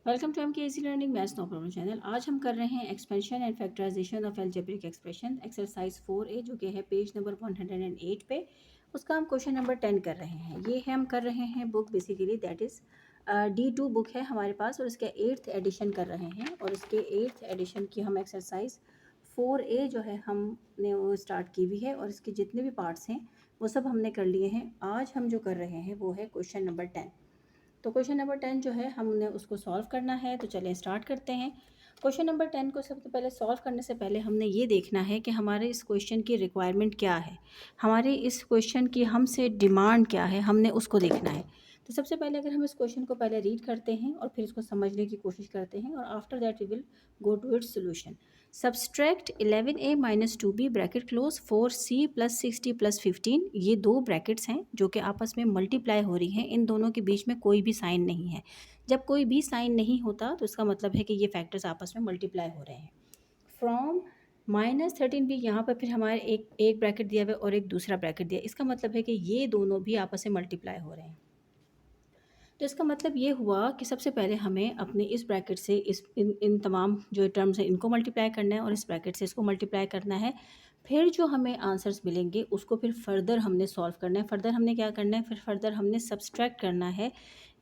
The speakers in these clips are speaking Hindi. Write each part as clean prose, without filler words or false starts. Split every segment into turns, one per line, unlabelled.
Welcome to M K easy learning maths no problem channel. आज हम कर रहे हैं expansion and factorization of algebraic expression exercise 4A जो कि है पेज नंबर 108 पे। उसका हम क्वेश्चन नंबर 10 कर रहे हैं। ये है हम कर रहे हैं book basically that is D2 book है हमारे पास और इसके 8th एडिशन कर रहे हैं और इसके 8th एडिशन की हम एक्सरसाइज 4A जो है हमने वो स्टार्ट की हुई है और इसके जितने भी पार्ट्स हैं वो सब हमने कर लिए हैं। आज हम जो कर रहे हैं वो है क्वेश्चन नंबर 10। तो क्वेश्चन नंबर 10 जो है हमने उसको सॉल्व करना है। तो चलिए स्टार्ट करते हैं। क्वेश्चन नंबर 10 को सबसे पहले सॉल्व करने से पहले हमने ये देखना है कि हमारे इस क्वेश्चन की रिक्वायरमेंट क्या है, हमारे इस क्वेश्चन की हमसे डिमांड क्या है, हमने उसको देखना है। तो सबसे पहले अगर हम इस क्वेश्चन को पहले रीड करते हैं और फिर इसको समझने की कोशिश करते हैं और after that we will go to its solution. Subtract 11a minus 2b bracket close 4c plus 60 plus 15। ये दो ब्रैकेट्स हैं जो कि आपस में मल्टीप्लाई हो रही हैं। इन दोनों के बीच में कोई भी साइन नहीं है। जब कोई भी साइन नहीं होता तो इसका मतलब है कि ये फैक्टर्स आपस में मल्टीप्लाई हो रहे हैं। फ्रॉम -13b, यहाँ पर फिर हमारे एक ब्रैकेट दिया हुआ है और एक दूसरा ब्रैकेट दिया। इसका मतलब है कि ये दोनों भी आपस में मल्टीप्लाई हो रहे हैं। तो इसका मतलब ये हुआ कि सबसे पहले हमें अपने इस ब्रैकेट से इस इन तमाम जो टर्म्स हैं इनको मल्टीप्लाई करना है और इस ब्रैकेट से इसको मल्टीप्लाई करना है। फिर जो हमें आंसर्स मिलेंगे उसको फिर फर्दर हमने सॉल्व करना है। फर्दर हमने क्या करना है, फिर फर्दर हमने सब्सट्रैक्ट करना है।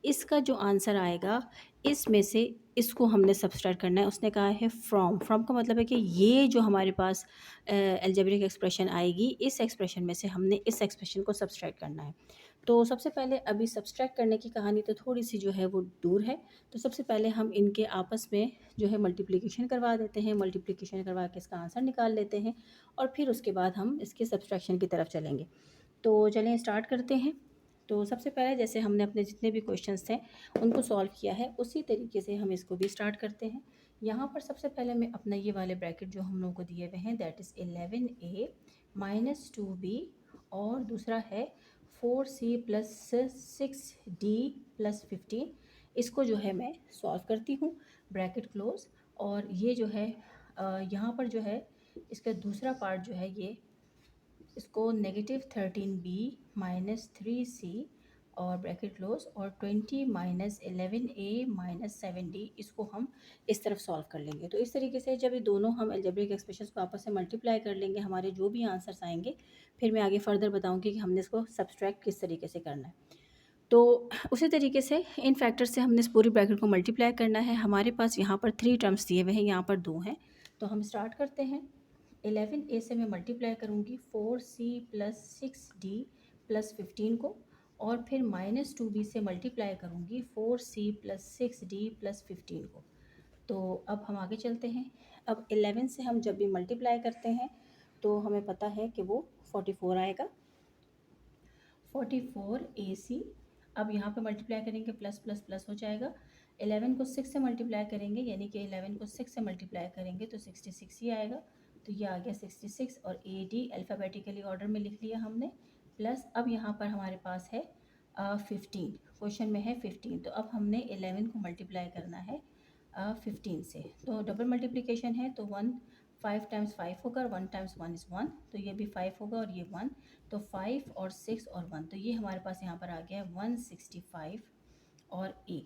इसका जो आंसर आएगा इसमें से इसको हमने सब्सट्रैक्ट करना है। उसने कहा है फ्रॉम का मतलब है कि ये जो हमारे पास अलजेब्रिक एक्सप्रेशन आएगी, इस एक्सप्रेशन में से हमने इस एक्सप्रेशन को सब्सट्रैक्ट करना है। तो सबसे पहले अभी सब्सट्रैक्ट करने की कहानी तो थोड़ी सी जो है वो दूर है। तो सबसे पहले हम इनके आपस में जो है मल्टीप्लिकेशन करवा देते हैं। मल्टीप्लिकेशन करवा के इसका आंसर निकाल लेते हैं और फिर उसके बाद हम इसके सब्सट्रैक्शन की तरफ चलेंगे। तो चलें स्टार्ट करते हैं। तो सबसे पहले जैसे हमने अपने जितने भी क्वेश्चंस थे उनको सॉल्व किया है उसी तरीके से हम इसको भी स्टार्ट करते हैं। यहाँ पर सबसे पहले मैं अपना ये वाले ब्रैकेट जो हम लोगों को दिए हुए हैं that is 11a minus 2b और दूसरा है 4c प्लस 6d प्लस 15, इसको जो है मैं सॉल्व करती हूँ। Bracket close. और ये जो है यहाँ पर जो है इसका दूसरा पार्ट जो है ये इसको -13b माइनस 3c और ब्रैकेट क्लोज और 20 माइनस 11a माइनस 7d, इसको हम इस तरफ सॉल्व कर लेंगे। तो इस तरीके से जब ये दोनों हम अलजेब्रिक एक्सप्रेशंस को आपस में मल्टीप्लाई कर लेंगे, हमारे जो भी आंसर्स आएंगे फिर मैं आगे फर्दर बताऊंगी कि हमने इसको सब्सट्रैक्ट किस तरीके से करना है। तो उसी तरीके से इन फैक्टर से हमने इस पूरी ब्रैकेट को मल्टीप्लाई करना है। हमारे पास यहाँ पर 3 टर्म्स दिए हुए हैं, यहाँ पर 2 हैं। तो हम स्टार्ट करते हैं। 11a से मैं मल्टीप्लाई करूँगी 4c प्लस 6d प्लस 15 को और फिर -2b से मल्टीप्लाई करूँगी 4c प्लस 6d प्लस 15 को। तो अब हम आगे चलते हैं। अब 11 से हम जब भी मल्टीप्लाई करते हैं तो हमें पता है कि वो 44 आएगा। 44ac। अब यहाँ पे मल्टीप्लाई करेंगे प्लस प्लस प्लस हो जाएगा। 11 को 6 से मल्टीप्लाई करेंगे यानी कि 11 को 6 से मल्टीप्लाई करेंगे तो 66 ही आएगा। तो ये आ गया 66 और ए डी अल्फ़ाबेटिकली ऑर्डर में लिख लिया हमने। प्लस अब यहाँ पर हमारे पास है 15, क्वेश्चन में है 15। तो अब हमने 11 को मल्टीप्लाई करना है 15 से। तो डबल मल्टीप्लिकेशन है तो 1 5 टाइम्स 5 होगा और 1 टाइम्स 1 इज़ 1, तो ये भी 5 होगा और ये 1। तो 5 और 6 और 1, तो ये हमारे पास यहाँ पर आ गया 165 और ए।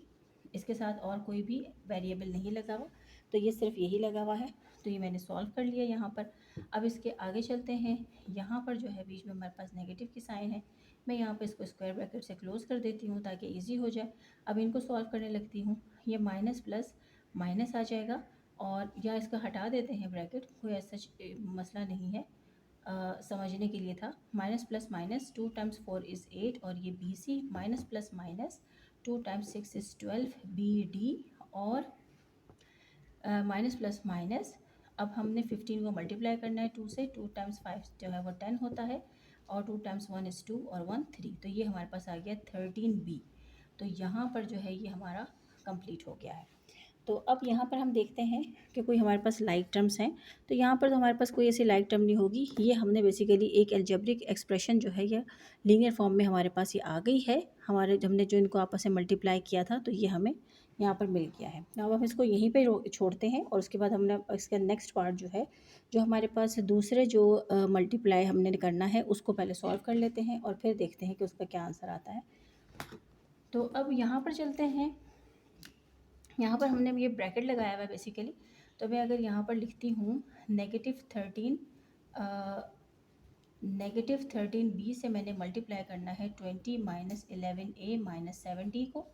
इसके साथ और कोई भी वेरिएबल नहीं लगा हुआ, तो ये सिर्फ यही लगा हुआ है। तो ये मैंने सॉल्व कर लिया यहाँ पर। अब इसके आगे चलते हैं। यहाँ पर जो है बीच में हमारे पास नेगेटिव की साइन है। मैं यहाँ पे इसको स्क्वायर ब्रैकेट से क्लोज कर देती हूँ ताकि इजी हो जाए। अब इनको सॉल्व करने लगती हूँ। ये माइनस प्लस माइनस आ जाएगा और या इसका हटा देते हैं ब्रैकेट, कोई ऐसा मसला नहीं है, समझने के लिए था। Minus plus minus 2 times 4 is 8 और ये B C minus plus minus 2 times 6 is 12 B D और माइनस प्लस माइनस। अब हमने 15 को मल्टीप्लाई करना है 2 से। 2 टाइम्स 5 जो है वो 10 होता है और 2 टाइम्स 1 इज़ 2 और 1 3, तो ये हमारे पास आ गया 13b। तो यहाँ पर जो है ये हमारा कंप्लीट हो गया है। तो अब यहाँ पर हम देखते हैं कि कोई हमारे पास लाइक टर्म्स हैं। तो यहाँ पर तो हमारे पास कोई ऐसी लाइक टर्म नहीं होगी। ये हमने बेसिकली एक अलजेब्रिक एक्सप्रेशन जो है या लीनियर फॉर्म में हमारे पास ये आ गई है। हमारे हमने जो इनको आपस में मल्टीप्लाई किया था तो ये हमें यहाँ पर मिल गया है। अब हम इसको यहीं पे छोड़ते हैं और उसके बाद हमने इसका नेक्स्ट पार्ट जो है जो हमारे पास दूसरे जो मल्टीप्लाई हमने करना है उसको पहले सॉल्व कर लेते हैं और फिर देखते हैं कि उसका क्या आंसर आता है। तो अब यहाँ पर चलते हैं। यहाँ पर हमने ये ब्रैकेट लगाया हुआ है बेसिकली। तो मैं अगर यहाँ पर लिखती हूँ -13 -13b से मैंने मल्टीप्लाई करना है 20 -11a -7d को,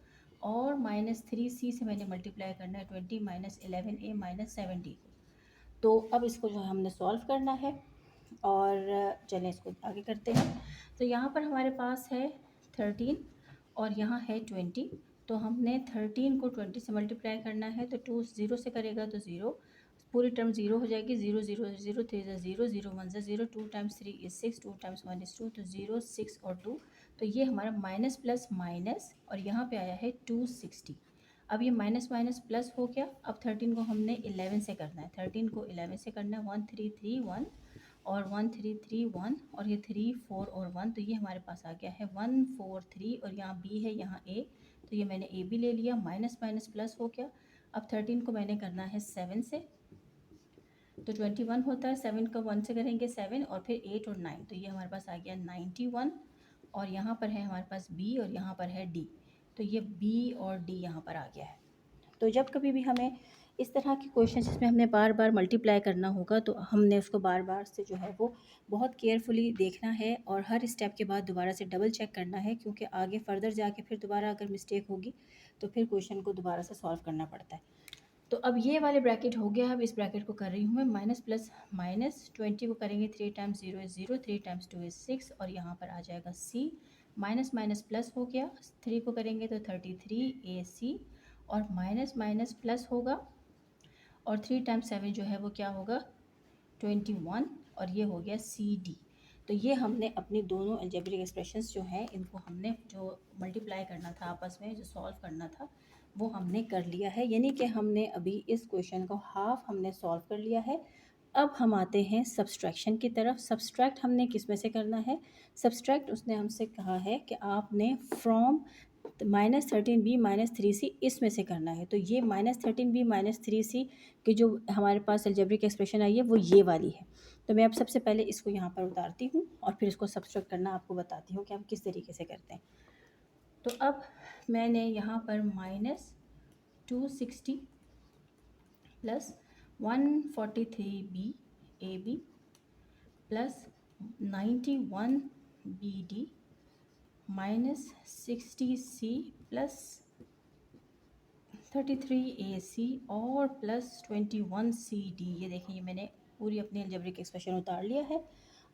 और -3c से मैंने मल्टीप्लाई करना है 20 -11a -7d को। तो अब इसको जो है हमने सॉल्व करना है, और चलें इसको आगे करते हैं। तो यहाँ पर हमारे पास है 13 और यहाँ है 20। तो हमने 13 को 20 से मल्टीप्लाई करना है, तो 2 0 से करेगा तो 0, पूरी टर्म 0 हो जाएगी। 0 0 0 3 0 0 1 0, 2 टाइम्स 3 इज़ 6, 2 टाइम्स 1 इज़ 2, तो 0 6 और 2। तो ये हमारा माइनस प्लस माइनस, और यहाँ पे आया है 260। अब ये माइनस माइनस प्लस हो गया। अब 13 को हमने 11 से करना है, 13 को 11 से करना है। 1 3 3 1 और 1 3 3 1, और ये 3 4 और 1, तो ये हमारे पास आ गया है 1 4 3, और यहाँ b है, यहाँ a, तो ये मैंने a भी ले लिया। माइनस माइनस प्लस हो गया। अब 13 को मैंने करना है 7 से, तो 21 होता है। 7 का 1 से करेंगे 7, और फिर 8 और 9, तो ये हमारे पास आ गया 91। और यहाँ पर है हमारे पास b, और यहाँ पर है d, तो ये b और d यहाँ पर आ गया है। तो जब कभी भी हमें इस तरह के क्वेश्चन जिसमें हमने बार बार मल्टीप्लाई करना होगा, तो हमने उसको बार बार से जो है वो बहुत केयरफुली देखना है, और हर स्टेप के बाद दोबारा से डबल चेक करना है, क्योंकि आगे फर्दर जाके फिर दोबारा अगर मिस्टेक होगी तो फिर क्वेश्चन को दोबारा से सॉल्व करना पड़ता है। तो अब ये वाले ब्रैकेट हो गया। अब इस ब्रैकेट को कर रही हूँ मैं माइनस प्लस माइनस। 20 को करेंगे 3 टाइम्स 0 इज़ 0, 3 टाइम्स 2 इज़ 6, और यहाँ पर आ जाएगा c। माइनस माइनस प्लस हो गया। 3 को करेंगे तो 33 ac, और माइनस माइनस प्लस होगा, और 3 टाइम्स 7 जो है वो क्या होगा 21, और ये हो गया CD। तो ये हमने अपनी दोनों अलजेब्रिक एक्सप्रेशंस जो हैं इनको हमने जो मल्टीप्लाई करना था आपस में, जो सॉल्व करना था, वो हमने कर लिया है। यानी कि हमने अभी इस क्वेश्चन को हाफ हमने सॉल्व कर लिया है। अब हम आते हैं सब्सट्रैक्शन की तरफ। सब्सट्रैक्ट हमने किस में से करना है? सब्सट्रैक्ट उसने हमसे कहा है कि आपने फ्रॉम -13b -3c इसमें से करना है। तो ये -13b -3c की जो हमारे पास अलजेब्रिक एक्सप्रेशन आई है वो ये वाली है। तो मैं अब सबसे पहले इसको यहाँ पर उतारती हूँ, और फिर इसको सब्सट्रैक्ट करना आपको बताती हूँ कि हम किस तरीके से करते हैं। तो अब मैंने यहाँ पर -260 plus 143b AB plus 91BD -60C plus 33AC और प्लस 21CD। ये देखिए, ये मैंने पूरी अपनी अलजेब्रिक एक्सप्रेशन उतार लिया है।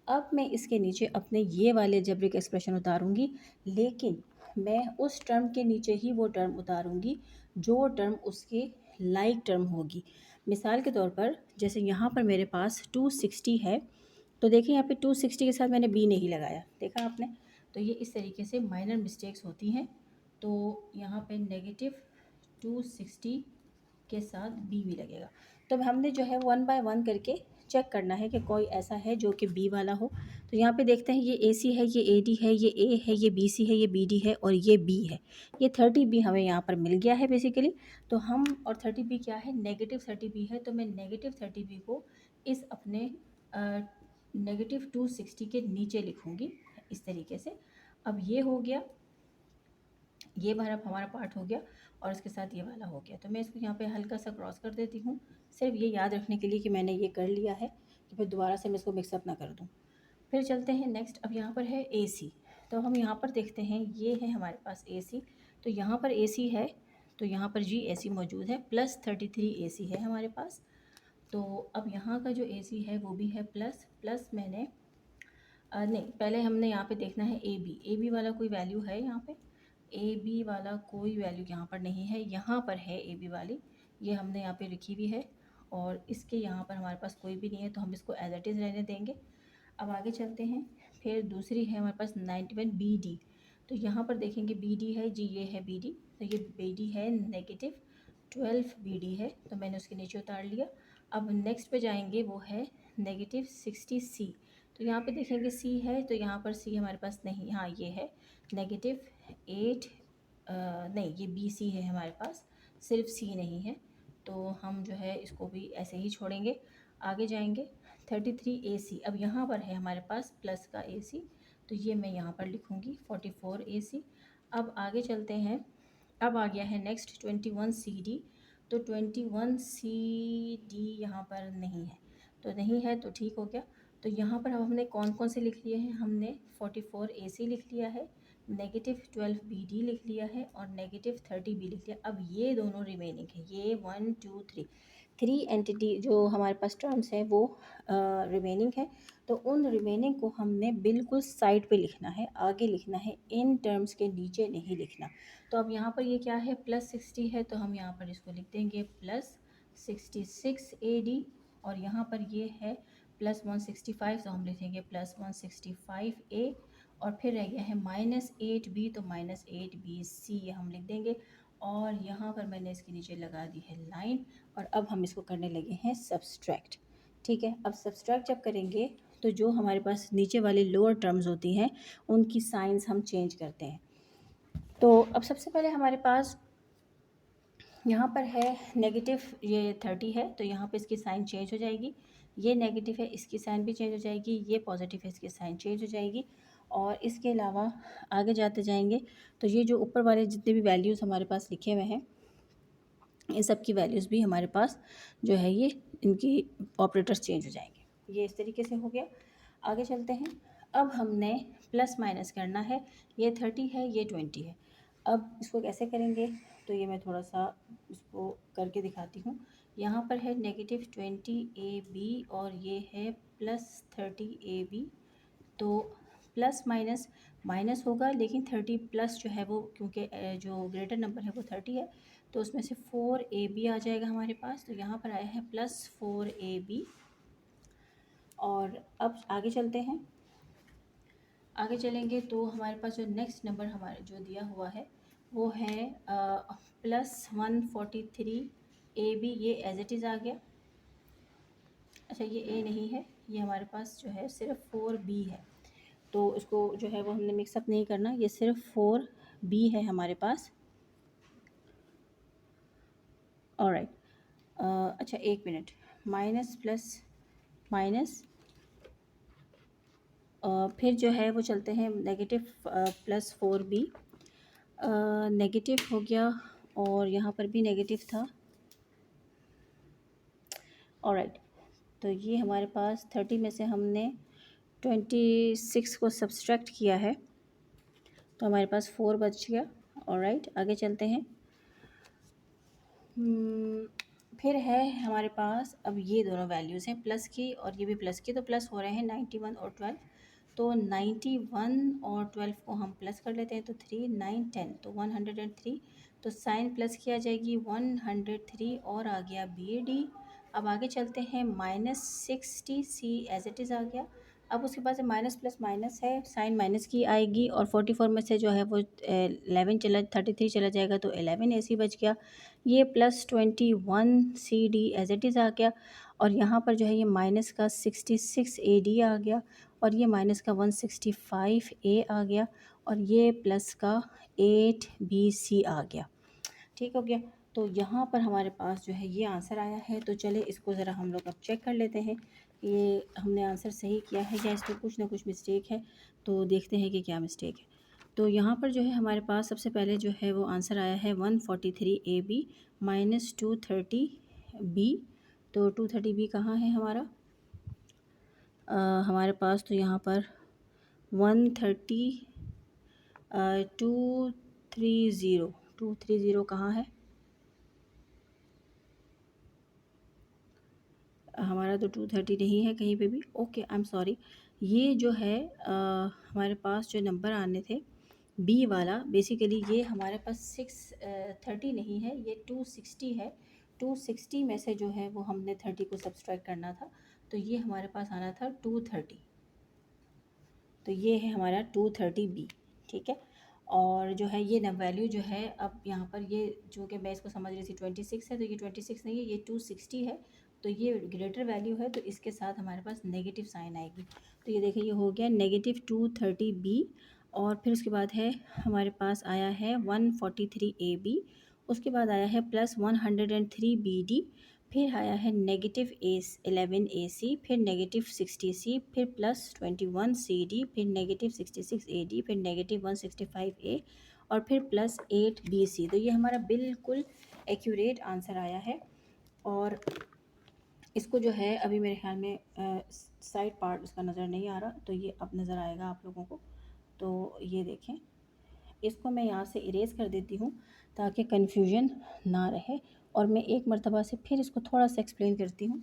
अब मैं इसके नीचे अपने ये वाले अलजेब्रिक एक्सप्रेशन उतारूंगी, लेकिन मैं उस टर्म के नीचे ही वो टर्म उतारूंगी जो टर्म उसके लाइक टर्म होगी। मिसाल के तौर पर जैसे यहाँ पर मेरे पास 260 है, तो देखिए यहाँ पे 260 के साथ मैंने b नहीं लगाया, देखा आपने? तो ये इस तरीके से माइनर मिस्टेक्स होती हैं। तो यहाँ पे -260 के साथ b भी लगेगा। तो अब हमने जो है 1 बाय 1 करके चेक करना है कि कोई ऐसा है जो कि b वाला हो। तो यहाँ पे देखते हैं, ये AC है, ये AD है, ये A है, ये BC है, ये BD है, और ये B है। ये 30b हमें यहाँ पर मिल गया है बेसिकली। तो हम, और 30b क्या है, -30b है। तो मैं -30b को इस अपने -260 के नीचे लिखूँगी इस तरीके से। अब ये हो गया, ये वाला हमारा पार्ट हो गया, और इसके साथ ये वाला हो गया। तो मैं इसको यहाँ पे हल्का सा क्रॉस कर देती हूँ, सिर्फ ये याद रखने के लिए कि मैंने ये कर लिया है, कि फिर दोबारा से मैं इसको मिक्सअप ना कर दूँ। फिर चलते हैं नेक्स्ट। अब यहाँ पर है AC। तो हम यहाँ पर देखते हैं, ये है हमारे पास AC। तो यहाँ पर AC है, तो यहाँ पर जी AC मौजूद है, प्लस 33 AC है हमारे पास। तो अब यहाँ का जो AC है वो भी है प्लस प्लस। मैंने नहीं, पहले हमने यहाँ पे देखना है AB वाला कोई वैल्यू है यहाँ पे? AB वाला कोई वैल्यू यहाँ पर नहीं है। यहाँ पर है AB वाली, ये हमने यहाँ पे लिखी हुई है, और इसके यहाँ पर हमारे पास कोई भी नहीं है, तो हम इसको एज इट इज़ रहने देंगे। अब आगे चलते हैं। फिर दूसरी है हमारे पास 91 BD। तो यहाँ पर देखेंगे BD है जी, ये है BD। तो ये BD है, -12 BD है, तो मैंने उसके नीचे उतार लिया। अब नेक्स्ट पे जाएंगे, वो है -60C। तो यहाँ पे देखेंगे C है, तो यहाँ पर C हमारे पास नहीं, हाँ ये है -8, नहीं ये BC है हमारे पास, सिर्फ C नहीं है। तो हम जो है इसको भी ऐसे ही छोड़ेंगे। आगे जाएंगे 33 AC। अब यहाँ पर है हमारे पास प्लस का AC, तो ये मैं यहाँ पर लिखूँगी 44 AC। अब आगे चलते हैं। अब आ गया है नेक्स्ट 21 CD। तो 21 CD यहाँ पर नहीं है, तो नहीं है तो ठीक हो गया। तो यहाँ पर अब हमने कौन कौन से लिख लिए हैं, हमने 44AC लिख लिया है, -12BD लिख लिया है और -30B लिख लिया। अब ये दोनों रिमेनिंग है, ये 1 2 3 एंटिटी जो हमारे पास टर्म्स हैं वो रिमेनिंग है। तो उन रिमेनिंग को हमने बिल्कुल साइड पे लिखना है, आगे लिखना है, इन टर्म्स के नीचे नहीं लिखना। तो अब यहाँ पर ये क्या है, +60 है, तो हम यहाँ पर इसको लिख देंगे +66AD। और यहाँ पर ये है +165, तो हम लिखेंगे +165A। और फिर रह गया है -8B, तो -8BC हम लिख देंगे। और यहाँ पर मैंने इसके नीचे लगा दी है लाइन। और अब हम इसको करने लगे हैं सब्सट्रैक्ट। ठीक है, अब सब्सट्रैक्ट जब करेंगे तो जो हमारे पास नीचे वाली लोअर टर्म्स होती हैं उनकी साइंस हम चेंज करते हैं। तो अब सबसे पहले हमारे पास यहाँ पर है नेगेटिव, ये 30 है, तो यहाँ पे इसकी साइन चेंज हो जाएगी। ये नेगेटिव है, इसकी साइन भी चेंज हो जाएगी। ये पॉजिटिव है, इसकी साइन चेंज हो जाएगी। और इसके अलावा आगे जाते जाएंगे तो ये जो ऊपर वाले जितने भी वैल्यूज़ हमारे पास लिखे हुए हैं इन सब की वैल्यूज़ भी हमारे पास जो है ये इनकी ऑपरेटर्स चेंज हो जाएंगे। ये इस तरीके से हो गया। आगे चलते हैं। अब हमने प्लस माइनस करना है, ये 30 है, ये 20 है। अब इसको कैसे करेंगे, तो ये मैं थोड़ा सा इसको करके दिखाती हूँ। यहाँ पर है -20AB और ये है +30AB। तो प्लस माइनस माइनस होगा, लेकिन 30 प्लस जो है वो क्योंकि जो ग्रेटर नंबर है वो 30 है, तो उसमें से 4AB आ जाएगा हमारे पास। तो यहाँ पर आया है +4AB। और अब आगे चलते हैं। आगे चलेंगे तो हमारे पास जो नेक्स्ट नंबर हमारे जो दिया हुआ है वो है +143AB। ये एज इट इज़ आ गया। अच्छा, ये A नहीं है, ये हमारे पास जो है सिर्फ 4B है, तो इसको जो है वो हमने मिक्सअप नहीं करना, ये सिर्फ 4B है हमारे पास। ऑलराइट। अच्छा, एक मिनट, माइनस प्लस माइनस, फिर जो है वो चलते हैं नेगेटिव +4B। नेगेटिव हो गया और यहाँ पर भी नेगेटिव था। ऑलराइट, तो ये हमारे पास 30 में से हमने 26 को सब्सट्रैक्ट किया है, तो हमारे पास 4 बच गया। ऑलराइट, आगे चलते हैं। फिर है हमारे पास अब ये दोनों वैल्यूज़ हैं प्लस की और ये भी प्लस की, तो प्लस हो रहे हैं 91 और 12। तो 91 और 12 को हम प्लस कर लेते हैं, तो 3 9 10, तो 103। तो साइन प्लस किया जाएगी 103 और आ गया BD। अब आगे चलते हैं, -60C एज इट इज़ आ गया। अब उसके बाद से माइनस प्लस माइनस है, साइन माइनस की आएगी और 44 में से जो है वो 33 चला जाएगा, तो 11AC बच गया। ये +21CD एज इट इज़ आ गया। और यहाँ पर जो है ये माइनस का 66AD आ गया और ये माइनस का 165A आ गया और ये प्लस का 8BC आ गया। ठीक हो गया। तो यहाँ पर हमारे पास जो है ये आंसर आया है। तो चले इसको ज़रा हम लोग अब चेक कर लेते हैं, ये हमने आंसर सही किया है या इसमें कुछ ना कुछ मिस्टेक है। तो देखते हैं कि क्या मिस्टेक है। तो यहाँ पर जो है हमारे पास सबसे पहले जो है वो आंसर आया है 143AB -230B। तो 230B कहाँ है हमारा, हमारे पास तो यहाँ पर 230 कहाँ है, हमारा तो 230 नहीं है कहीं पे भी। Okay, I am sorry. ये जो है हमारे पास जो नंबर आने थे बी वाला, बेसिकली ये हमारे पास 630 नहीं है, ये 260 है। 260 में से जो है वो हमने 30 को सब्सट्रैक्ट करना था, तो ये हमारे पास आना था 230। तो ये है हमारा 230B। ठीक है। और जो है ये न वैल्यू जो है, अब यहाँ पर ये जो कि मैं इसको समझ रही थी 26 है, तो ये 26 नहीं है, ये 260 है। तो ये ग्रेटर वैल्यू है, तो इसके साथ हमारे पास नेगेटिव साइन आएगी। तो ये देखिए ये हो गया -230B। और फिर उसके बाद है हमारे पास आया है 143AB। उसके बाद आया है +103BD। फिर आया है -11AC, फिर -60C, फिर +21CD, फिर -66AD, फिर -165A और फिर +8BC। तो ये हमारा बिल्कुल एक्यूरेट आंसर आया है। और इसको जो है अभी मेरे ख्याल में साइड पार्ट उसका नज़र नहीं आ रहा, तो ये अब नज़र आएगा आप लोगों को। तो ये देखें, इसको मैं यहाँ से इरेज़ कर देती हूँ ताकि कन्फ्यूजन ना रहे। और मैं एक मर्तबा से फिर इसको थोड़ा सा एक्सप्लेन करती हूँ।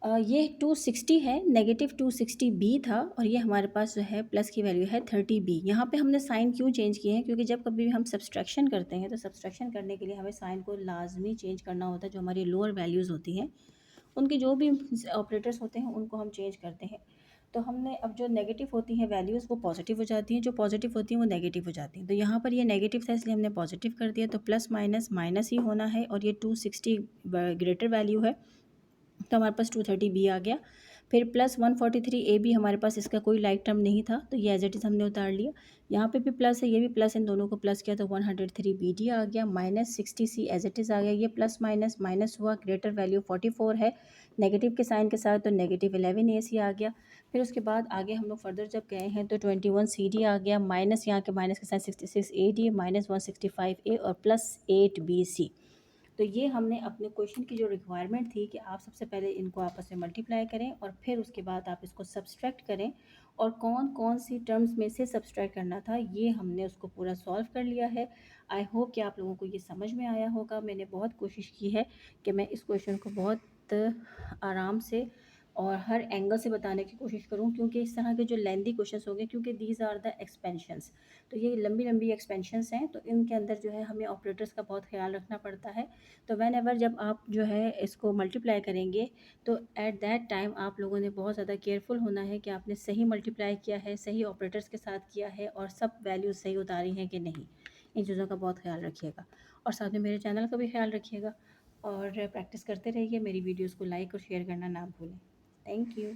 ये 260 है, नेगेटिव 260 बी था, और ये हमारे पास जो है प्लस की वैल्यू है 30 बी। यहाँ पे हमने साइन क्यों चेंज किए हैं, क्योंकि जब कभी भी हम सब्सट्रैक्शन करते हैं तो सब्सट्रैक्शन करने के लिए हमें साइन को लाजमी चेंज करना होता है। जो हमारी लोअर वैल्यूज़ होती हैं उनके जो भी ऑपरेटर्स होते हैं उनको हम चेंज करते हैं। तो हमने अब जो नेगेटिव होती हैं वैल्यूज़ वो पॉजिटिव हो जाती हैं, जो पॉजिटिव होती हैं वो नेगेटिव हो जाती हैं। तो यहाँ पर ये नेगेटिव था इसलिए हमने पॉजिटिव कर दिया, तो प्लस माइनस माइनस ही होना है। और ये 260 ग्रेटर वैल्यू है तो हमारे पास 230 बी आ गया। फिर प्लस 143 ए बी, हमारे पास इसका कोई लाइक टर्म नहीं था तो ये एज इट इज़ हमने उतार लिया। यहाँ पे भी प्लस है, ये भी प्लस, इन दोनों को प्लस किया तो 103 बी डी आ गया। Minus 60 C as it is आ गया। ये प्लस माइनस माइनस हुआ, ग्रेटर वैल्यू 44 है नेगेटिव के साइन के साथ, तो नेगेटिव 11 ए सी आ गया। फिर उसके बाद आगे हम लोग फर्दर जब गए हैं तो 21 सी डी आ गया, माइनस यहाँ के माइनस के साथ 66 ए डी, माइनस 165 ए और प्लस 8 बी सी। तो ये हमने अपने क्वेश्चन की जो रिक्वायरमेंट थी कि आप सबसे पहले इनको आपस में मल्टीप्लाई करें और फिर उसके बाद आप इसको सब्सट्रैक्ट करें, और कौन कौन सी टर्म्स में से सब्सट्रैक्ट करना था ये हमने उसको पूरा सॉल्व कर लिया है। आई होप कि आप लोगों को ये समझ में आया होगा। मैंने बहुत कोशिश की है कि मैं इस क्वेश्चन को बहुत आराम से और हर एंगल से बताने की कोशिश करूं, क्योंकि इस तरह के जो लेंदी क्वेश्चंस हो गए, क्योंकि दीज आर द एक्सपेंशंस, तो ये लंबी लंबी एक्सपेंशंस हैं, तो इनके अंदर जो है हमें ऑपरेटर्स का बहुत ख्याल रखना पड़ता है। तो वैन एवर जब आप जो है इसको मल्टीप्लाई करेंगे तो एट दैट टाइम आप लोगों ने बहुत ज़्यादा केयरफुल होना है कि आपने सही मल्टीप्लाई किया है, सही ऑपरेटर्स के साथ किया है और सब वैल्यूज़ सही उतारी हैं कि नहीं। इन चीज़ों का बहुत ख्याल रखिएगा और साथ में मेरे चैनल का भी ख्याल रखिएगा और प्रैक्टिस करते रहिए। मेरी वीडियोज़ को लाइक और शेयर करना ना भूलें। Thank you.